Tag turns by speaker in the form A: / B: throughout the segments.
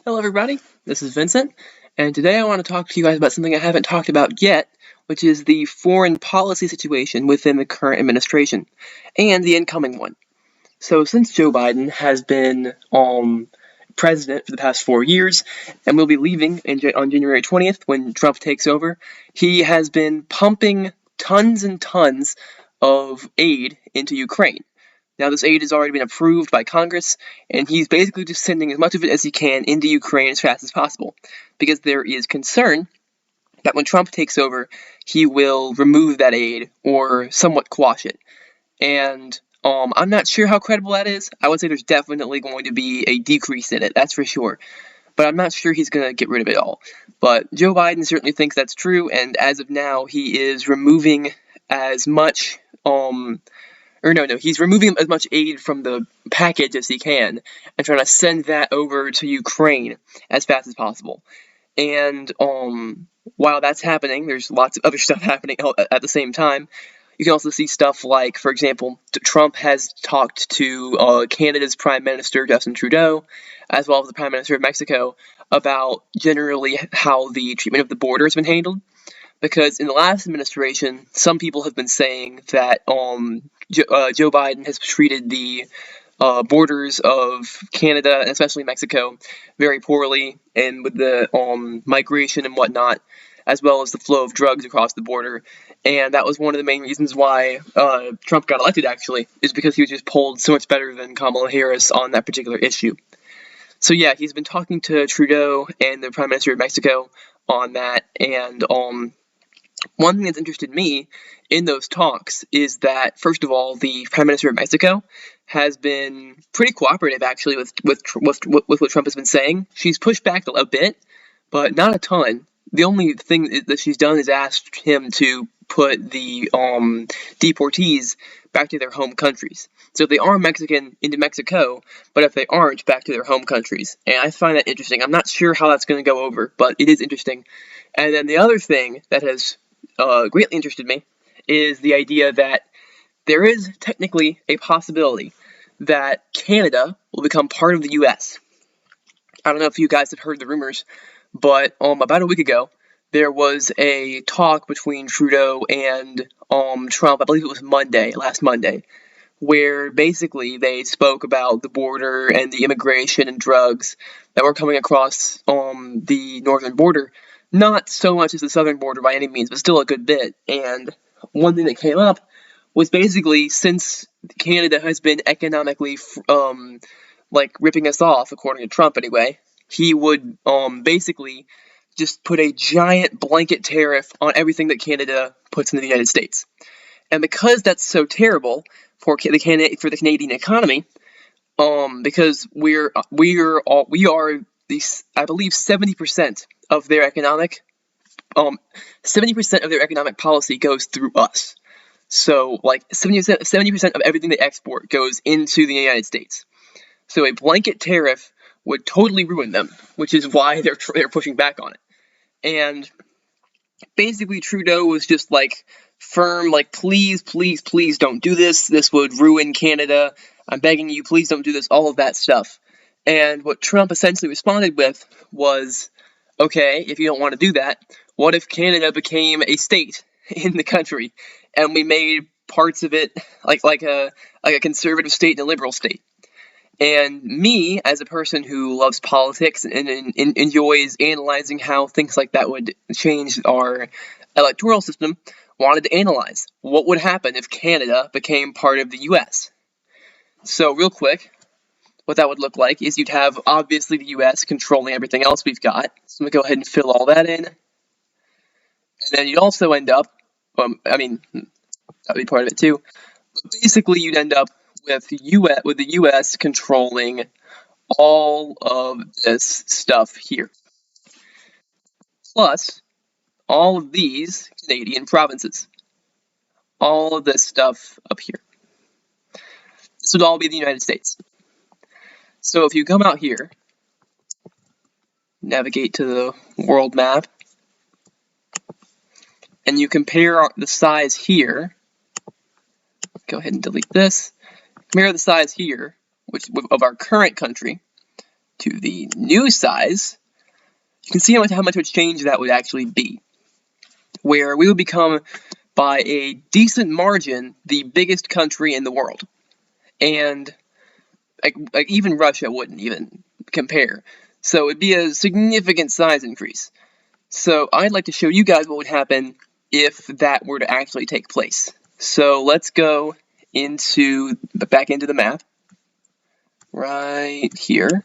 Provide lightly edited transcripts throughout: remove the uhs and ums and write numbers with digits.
A: Hello everybody, this is Vincent, and today I want to talk to you guys about something I haven't talked about yet, which is the foreign policy situation within the current administration, and the incoming one. So since Joe Biden has been president for the past 4 years, and will be leaving on January 20th when Trump takes over, he has been pumping tons and tons of aid into Ukraine. Now, this aid has already been approved by Congress, and he's basically just sending as much of it as he can into Ukraine as fast as possible, because there is concern that when Trump takes over, he will remove that aid or somewhat quash it. And I'm not sure how credible that is. I would say there's definitely going to be a decrease in it, that's for sure. But I'm not sure he's going to get rid of it all. But Joe Biden certainly thinks that's true, and as of now, he is removing as much he's removing as much aid from the package as he can and trying to send that over to Ukraine as fast as possible. And while that's happening, there's lots of other stuff happening at the same time. You can also see stuff like, for example, Trump has talked to Canada's Prime Minister, Justin Trudeau, as well as the Prime Minister of Mexico, about generally how the treatment of the border has been handled. Because in the last administration, some people have been saying that Joe Biden has treated the borders of Canada, and especially Mexico, very poorly, and with the migration and whatnot, as well as the flow of drugs across the border. And that was one of the main reasons why Trump got elected, actually, is because he was just polled so much better than Kamala Harris on that particular issue. So yeah, he's been talking to Trudeau and the Prime Minister of Mexico on that, and one thing that's interested me in those talks is that, first of all, the Prime Minister of Mexico has been pretty cooperative, actually, with what Trump has been saying. She's pushed back a bit, but not a ton. The only thing that she's done is asked him to put the deportees back to their home countries. So if they are Mexican, into Mexico, but if they aren't, back to their home countries. And I find that interesting. I'm not sure how that's going to go over, but it is interesting. And then the other thing that has greatly interested me is the idea that there is technically a possibility that Canada will become part of the U.S. I don't know if you guys have heard the rumors, but about a week ago, there was a talk between Trudeau and Trump, I believe it was last Monday, where basically they spoke about the border and the immigration and drugs that were coming across the northern border. Not so much as the southern border by any means, but still a good bit. And one thing that came up was basically, since Canada has been economically ripping us off, according to Trump anyway, he would basically just put a giant blanket tariff on everything that Canada puts into the United States. And because that's so terrible for the Canadian economy, because we are I believe 70% of their economic 70% of their economic policy goes through us. So, 70% of everything they export goes into the United States. So a blanket tariff would totally ruin them, which is why they're pushing back on it. And basically Trudeau was just firm, please, please, please don't do this. This would ruin Canada. I'm begging you, please don't do this, all of that stuff. And what Trump essentially responded with was, okay, if you don't want to do that, what if Canada became a state in the country and we made parts of it like a conservative state and a liberal state? And me, as a person who loves politics and enjoys analyzing how things like that would change our electoral system, wanted to analyze what would happen if Canada became part of the U.S. So real quick, what that would look like is you'd have, obviously, the U.S. controlling everything else we've got. So I'm going to go ahead and fill all that in. And then you'd also end up, that would be part of it too. But basically, you'd end up with the U.S. controlling all of this stuff here. Plus, all of these Canadian provinces. All of this stuff up here. This would all be the United States. So if you come out here, navigate to the world map, and you compare the size here, go ahead and delete this, compare the size here of our current country to the new size, you can see how much of a change that would actually be, where we would become, by a decent margin, the biggest country in the world. And like even Russia wouldn't even compare. So it'd be a significant size increase. So I'd like to show you guys what would happen if that were to actually take place. So let's go back into the map right here.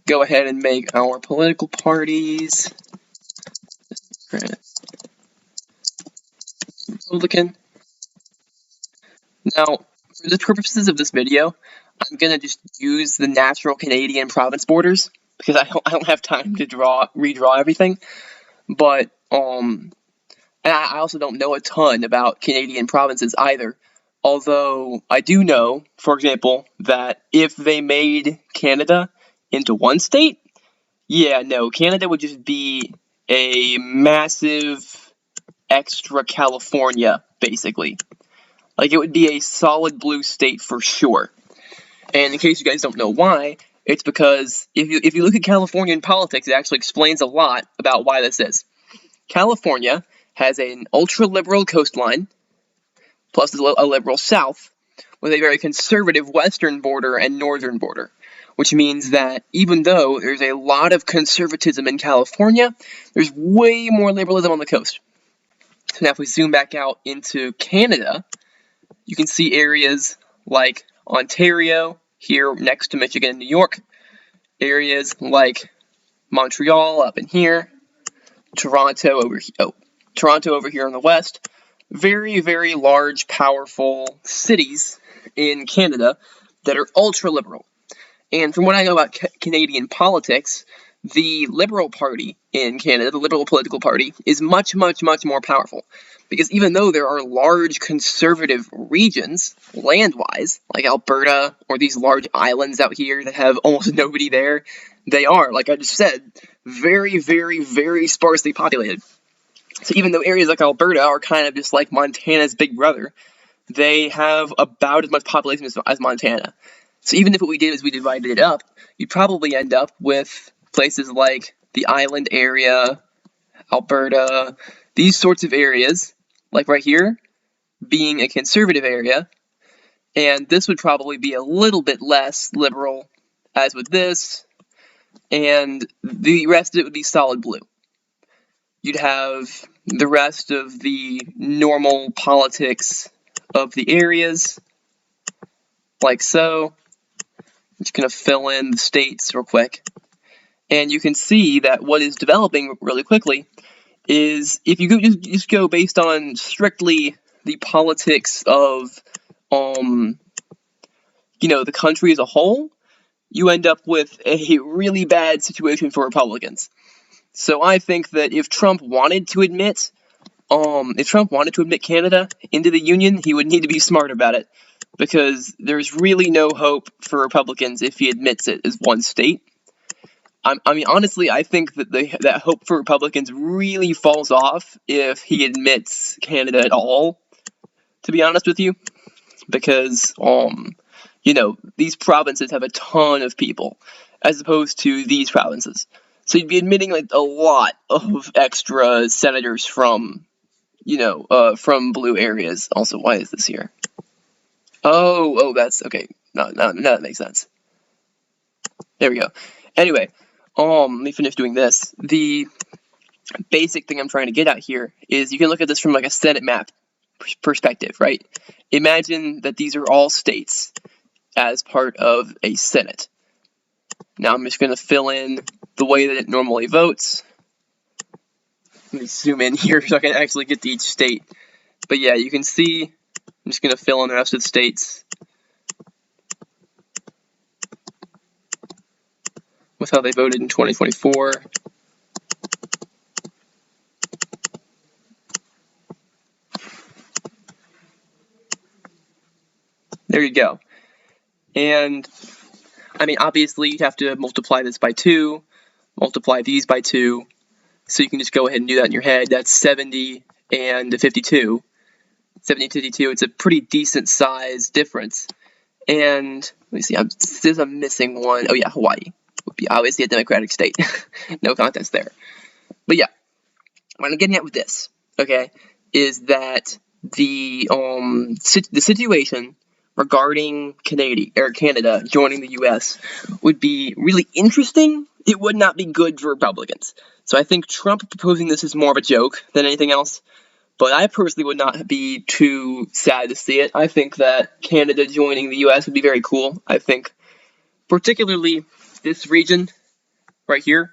A: Go ahead and make our political parties Republican. Now, for the purposes of this video, I'm gonna just use the natural Canadian province borders because I don't have time to redraw everything. But and I also don't know a ton about Canadian provinces either. Although I do know, for example, that if they made Canada into one state, yeah, no, Canada would just be a massive extra California, basically. Like, it would be a solid blue state for sure. And in case you guys don't know why, it's because if you look at Californian politics, it actually explains a lot about why this is. California has an ultra-liberal coastline, plus a liberal south, with a very conservative western border and northern border, which means that even though there's a lot of conservatism in California, there's way more liberalism on the coast. So now if we zoom back out into Canada, you can see areas like Ontario, here next to Michigan and New York, areas like Montreal up in here, Toronto over here in the west. Very, very large, powerful cities in Canada that are ultra-liberal. And from what I know about Canadian politics, the Liberal Party in Canada, the Liberal political party, is much, much, much more powerful. Because even though there are large conservative regions, land-wise, like Alberta or these large islands out here that have almost nobody there, they are, like I just said, very, very, very sparsely populated. So even though areas like Alberta are kind of just like Montana's big brother, they have about as much population as Montana. So even if what we did is we divided it up, you'd probably end up with places like the island area, Alberta, these sorts of areas, like right here, being a conservative area, and this would probably be a little bit less liberal, as with this, and the rest of it would be solid blue. You'd have the rest of the normal politics of the areas, like so. I'm just going to fill in the states real quick. And you can see that what is developing really quickly is, if you just go based on strictly the politics of, the country as a whole, you end up with a really bad situation for Republicans. So I think that if Trump wanted to admit Canada into the Union, he would need to be smart about it, because there's really no hope for Republicans if he admits it as one state. I mean, honestly, I think that that hope for Republicans really falls off if he admits Canada at all, to be honest with you, because, these provinces have a ton of people, as opposed to these provinces. So you'd be admitting, like, a lot of extra senators from blue areas. Also, why is this here? Oh, that's, okay. No, that makes sense. There we go. Anyway, let me finish doing this. The basic thing I'm trying to get at here is you can look at this from like a Senate map perspective, right? Imagine that these are all states as part of a Senate. Now I'm just going to fill in the way that it normally votes. Let me zoom in here so I can actually get to each state. But yeah, you can see, I'm just going to fill in the rest of the states with how they voted in 2024. There you go. And, I mean, obviously you have to multiply this by 2, multiply these by 2, so you can just go ahead and do that in your head. That's 70 and 52. 70 and 52, it's a pretty decent size difference. And Let me see. I'm missing one. Oh yeah, Hawaii would be obviously a democratic state. No contest there. But yeah, what I'm getting at with this, okay, is that the situation regarding Canada joining the U.S. would be really interesting. It would not be good for Republicans. So I think Trump proposing this is more of a joke than anything else. But I personally would not be too sad to see it. I think that Canada joining the U.S. would be very cool. I think particularly this region right here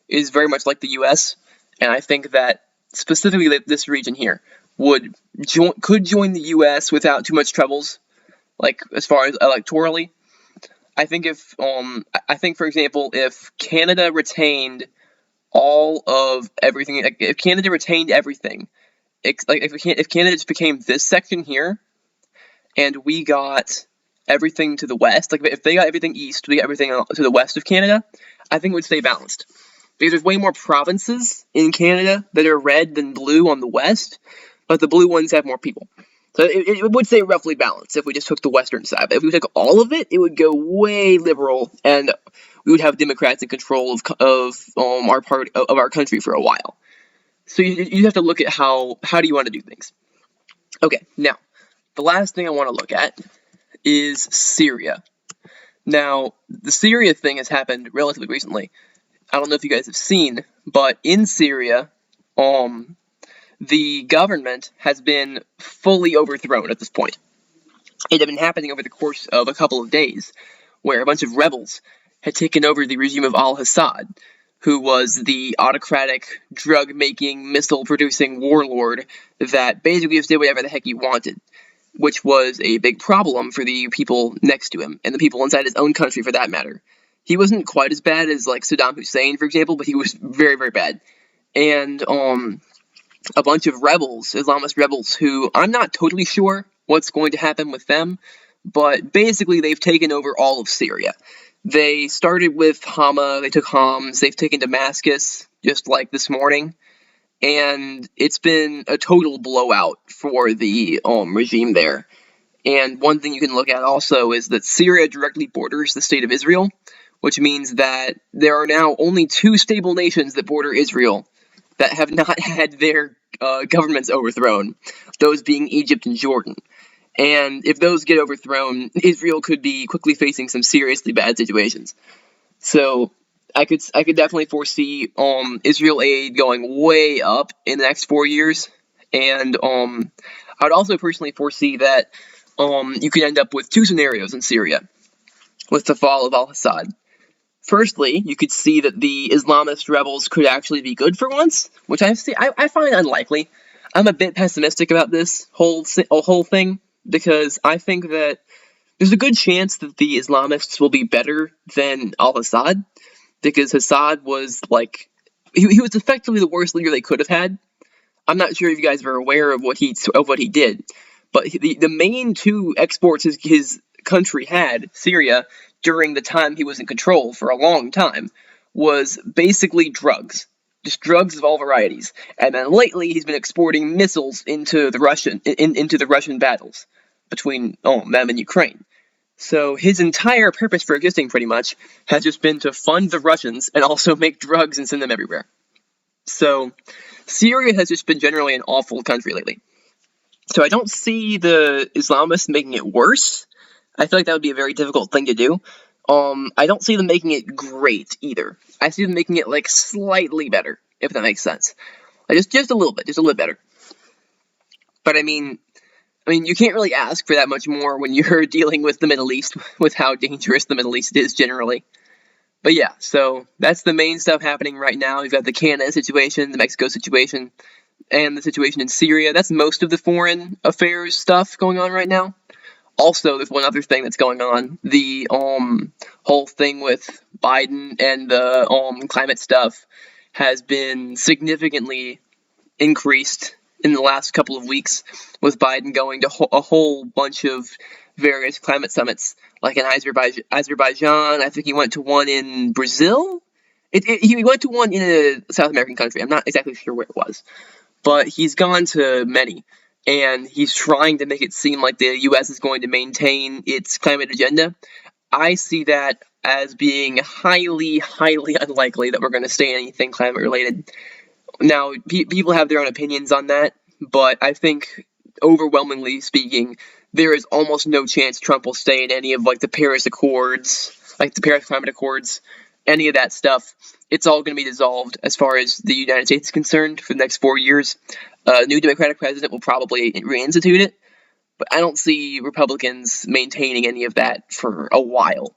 A: is very much like the U.S., and I think that specifically this region here could join the U.S. without too much troubles, like as far as electorally. I think for example, if Canada retained all of everything, like if Canada retained everything, if Canada just became this section here, and we got everything to the west, like if they got everything east, we got everything to the west of Canada, I think it would stay balanced. Because there's way more provinces in Canada that are red than blue on the west, but the blue ones have more people. So it would stay roughly balanced if we just took the western side. But if we took all of it, it would go way liberal, and we would have Democrats in control of our country for a while. So you have to look at how do you want to do things. Okay, now, the last thing I want to look at is Syria. Now, the Syria thing has happened relatively recently. I don't know if you guys have seen, but in Syria, the government has been fully overthrown at this point. It had been happening over the course of a couple of days, where a bunch of rebels had taken over the regime of al-Assad, who was the autocratic, drug-making, missile-producing warlord that basically just did whatever the heck he wanted, which was a big problem for the people next to him, and the people inside his own country for that matter. He wasn't quite as bad as, like, Saddam Hussein, for example, but he was very, very bad. And, a bunch of rebels, Islamist rebels, who I'm not totally sure what's going to happen with them, but basically they've taken over all of Syria. They started with Hama, they took Homs, they've taken Damascus, just like this morning, and it's been a total blowout for the regime there. And one thing you can look at also is that Syria directly borders the state of Israel, which means that there are now only two stable nations that border Israel that have not had their governments overthrown, those being Egypt and Jordan. And if those get overthrown, Israel could be quickly facing some seriously bad situations. So I could definitely foresee Israel aid going way up in the next 4 years, and I would also personally foresee that you could end up with two scenarios in Syria with the fall of al-Assad. Firstly, you could see that the Islamist rebels could actually be good for once, which I find unlikely. I'm a bit pessimistic about this whole thing, because I think that there's a good chance that the Islamists will be better than al-Assad, because Assad was like, he was effectively the worst leader they could have had. I'm not sure if you guys are aware of what he did, but the main two exports his country had, Syria, during the time he was in control for a long time, was basically drugs. Just drugs of all varieties. And then lately he's been exporting missiles into the Russian battles between them and Ukraine. So his entire purpose for existing, pretty much, has just been to fund the Russians and also make drugs and send them everywhere. So Syria has just been generally an awful country lately. So I don't see the Islamists making it worse. I feel like that would be a very difficult thing to do. I don't see them making it great either. I see them making it like slightly better, if that makes sense. Like just a little bit better. But I mean, you can't really ask for that much more when you're dealing with the Middle East, with how dangerous the Middle East is generally. But yeah, so that's the main stuff happening right now. You've got the Canada situation, the Mexico situation, and the situation in Syria. That's most of the foreign affairs stuff going on right now. Also, there's one other thing that's going on. The whole thing with Biden and the climate stuff has been significantly increased in the last couple of weeks, with Biden going to a whole bunch of various climate summits, like in Azerbaijan. I think he went to one in Brazil. He went to one in a South American country. I'm not exactly sure where it was, but he's gone to many. And he's trying to make it seem like the U.S. is going to maintain its climate agenda. I see that as being highly, highly unlikely that we're going to stay in anything climate related. Now, people have their own opinions on that, but I think, overwhelmingly speaking, there is almost no chance Trump will stay in any of, like, the Paris Accords, like the Paris Climate Accords, any of that stuff. It's all going to be dissolved as far as the United States is concerned for the next 4 years. A new Democratic president will probably reinstitute it, but I don't see Republicans maintaining any of that for a while.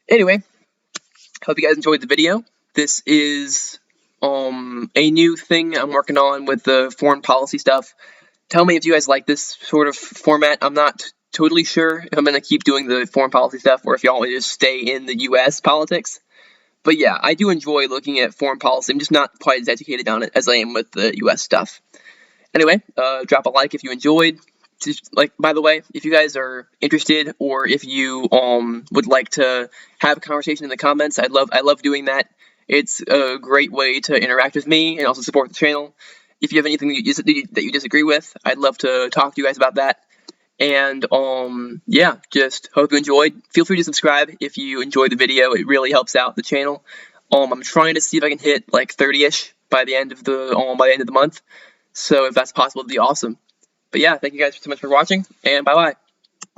A: Anyway, hope you guys enjoyed the video. This is a new thing I'm working on with the foreign policy stuff. Tell me if you guys like this sort of format. I'm not totally sure if I'm going to keep doing the foreign policy stuff or if y'all want me to just stay in the U.S. politics. But yeah, I do enjoy looking at foreign policy. I'm just not quite as educated on it as I am with the U.S. stuff. Anyway, drop a like if you enjoyed. Just, like, by the way, if you guys are interested or if you would like to have a conversation in the comments, I love doing that. It's a great way to interact with me and also support the channel. If you have anything that you disagree with, I'd love to talk to you guys about that. And yeah, just hope you enjoyed. Feel free to subscribe if you enjoyed the video. It really helps out the channel. I'm trying to see if I can hit like 30-ish by the end of the month. So if that's possible, it'd be awesome. But yeah, thank you guys so much for watching, and bye-bye.